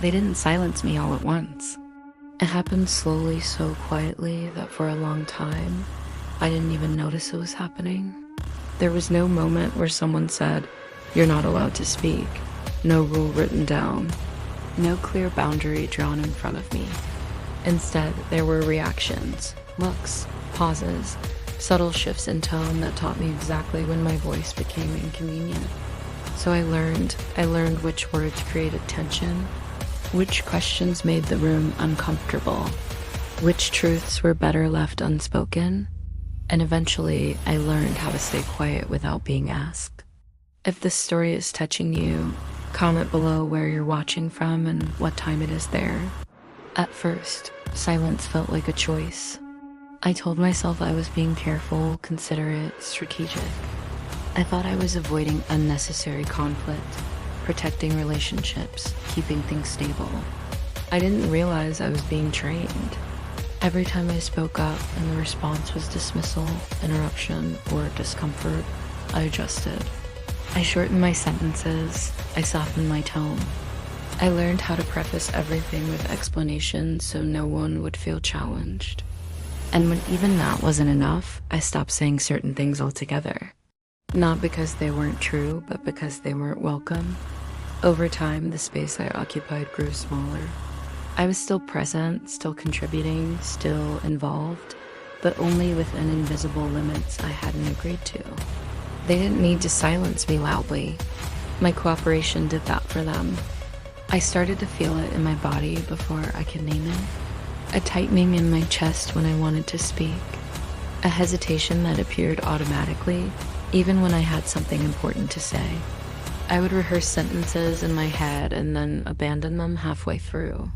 They didn't silence me all at once. It happened slowly, so quietly that for a long time, I didn't even notice it was happening. There was no moment where someone said, "You're not allowed to speak." No rule written down. No clear boundary drawn in front of me. Instead, there were reactions, looks, pauses, subtle shifts in tone that taught me exactly when my voice became inconvenient. So I learned which words created tension, which questions made the room uncomfortable, which truths were better left unspoken, and eventually I learned how to stay quiet without being asked. If this story is touching you, comment below where you're watching from and what time it is there. At first, silence felt like a choice. I told myself I was being careful, considerate, strategic. I thought I was avoiding unnecessary conflict, protecting relationships, keeping things stable. I didn't realize I was being trained. Every time I spoke up and the response was dismissal, interruption, or discomfort, I adjusted. I shortened my sentences, I softened my tone. I learned how to preface everything with explanations so no one would feel challenged. And when even that wasn't enough, I stopped saying certain things altogether. Not because they weren't true, but because they weren't welcome. Over time, the space I occupied grew smaller. I was still present, still contributing, still involved, but only within invisible limits I hadn't agreed to. They didn't need to silence me loudly. My cooperation did that for them. I started to feel it in my body before I could name it. A tightening in my chest when I wanted to speak. A hesitation that appeared automatically, even when I had something important to say. I would rehearse sentences in my head and then abandon them halfway through.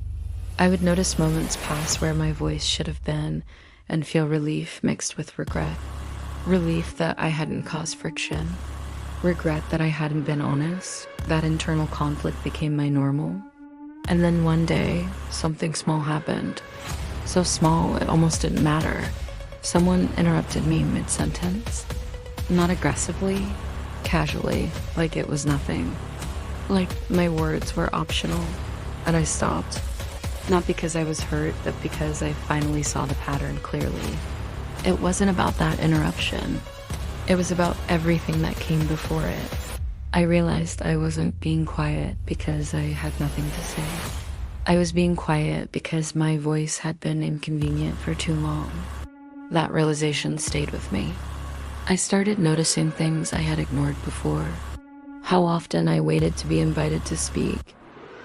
I would notice moments pass where my voice should have been and feel relief mixed with regret. Relief that I hadn't caused friction. Regret that I hadn't been honest. That internal conflict became my normal. And then one day, something small happened. So small, it almost didn't matter. Someone interrupted me mid-sentence. Not aggressively, casually, like it was nothing. Like my words were optional, and I stopped. Not because I was hurt, but because I finally saw the pattern clearly. It wasn't about that interruption. It was about everything that came before it. I realized I wasn't being quiet because I had nothing to say. I was being quiet because my voice had been inconvenient for too long. That realization stayed with me. I started noticing things I had ignored before. How often I waited to be invited to speak.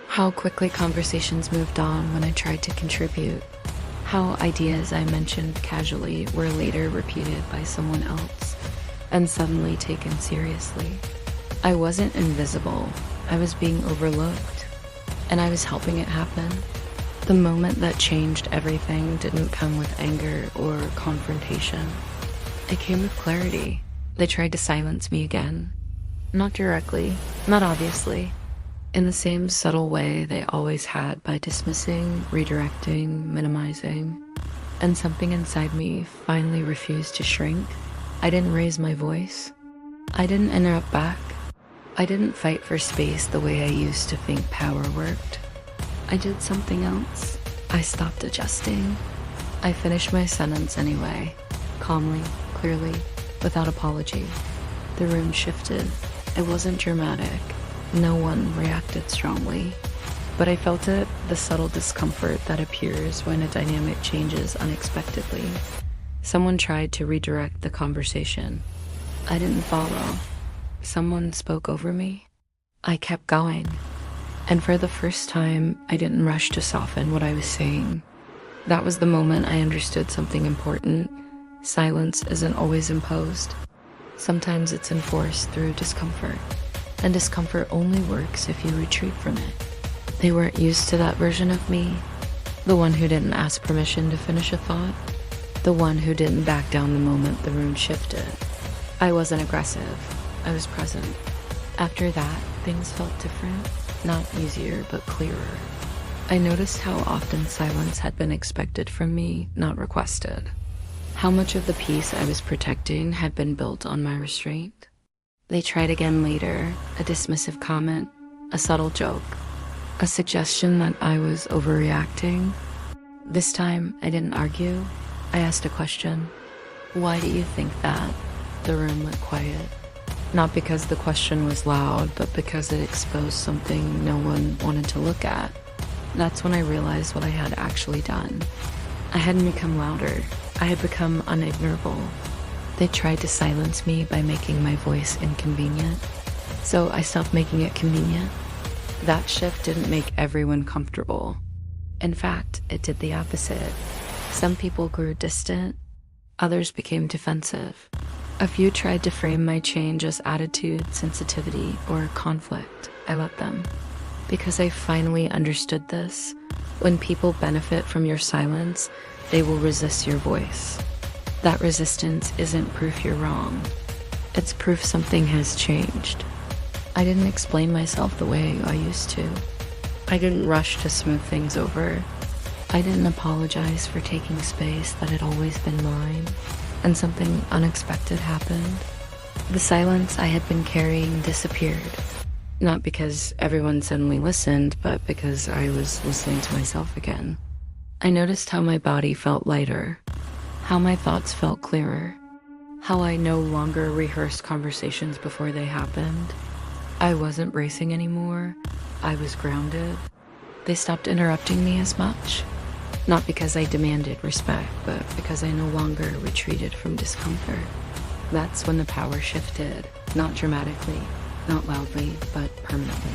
How quickly conversations moved on when I tried to contribute. How ideas I mentioned casually were later repeated by someone else and suddenly taken seriously. I wasn't invisible. I was being overlooked, and I was helping it happen. The moment that changed everything didn't come with anger or confrontation. It came with clarity. They tried to silence me again. Not directly, not obviously. In the same subtle way they always had by dismissing, redirecting, minimizing. And something inside me finally refused to shrink. I didn't raise my voice. I didn't interrupt back. I didn't fight for space the way I used to think power worked. I did something else. I stopped adjusting. I finished my sentence anyway, calmly, clearly, without apology. The room shifted. It wasn't dramatic. No one reacted strongly. But I felt it, the subtle discomfort that appears when a dynamic changes unexpectedly. Someone tried to redirect the conversation. I didn't follow. Someone spoke over me. I kept going. And for the first time, I didn't rush to soften what I was saying. That was the moment I understood something important. Silence isn't always imposed. Sometimes it's enforced through discomfort. And discomfort only works if you retreat from it. They weren't used to that version of me. The one who didn't ask permission to finish a thought. The one who didn't back down the moment the room shifted. I wasn't aggressive. I was present. After that, things felt different. Not easier, but clearer. I noticed how often silence had been expected from me, not requested. How much of the peace I was protecting had been built on my restraint. They tried again later, a dismissive comment, a subtle joke. a suggestion that I was overreacting. This time, I didn't argue. I asked a question. Why do you think that? The room went quiet. Not because the question was loud, but because it exposed something no one wanted to look at. That's when I realized what I had actually done. I hadn't become louder. I had become unignorable. They tried to silence me by making my voice inconvenient. So I stopped making it convenient. That shift didn't make everyone comfortable. In fact, it did the opposite. Some people grew distant. Others became defensive. A few tried to frame my change as attitude, sensitivity, or conflict. I let them. Because I finally understood this, when people benefit from your silence, they will resist your voice. That resistance isn't proof you're wrong. It's proof something has changed. I didn't explain myself the way I used to. I didn't rush to smooth things over. I didn't apologize for taking space that had always been mine, and something unexpected happened. The silence I had been carrying disappeared. Not because everyone suddenly listened, but because I was listening to myself again. I noticed how my body felt lighter, how my thoughts felt clearer, how I no longer rehearsed conversations before they happened. I wasn't racing anymore. I was grounded. They stopped interrupting me as much. Not because I demanded respect, but because I no longer retreated from discomfort. That's when the power shifted, not dramatically, not loudly, but permanently.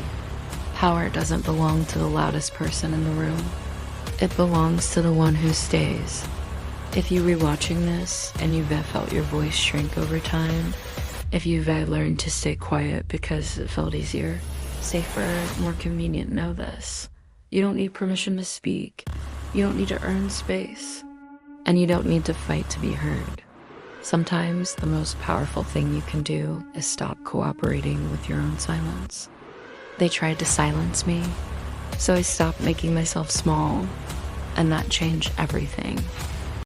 Power doesn't belong to the loudest person in the room. It belongs to the one who stays. If you're rewatching this and you've felt your voice shrink over time, if you've learned to stay quiet because it felt easier, safer, more convenient, know this. You don't need permission to speak. You don't need to earn space. And you don't need to fight to be heard. Sometimes the most powerful thing you can do is stop cooperating with your own silence. They tried to silence me, so I stopped making myself small, and that changed everything.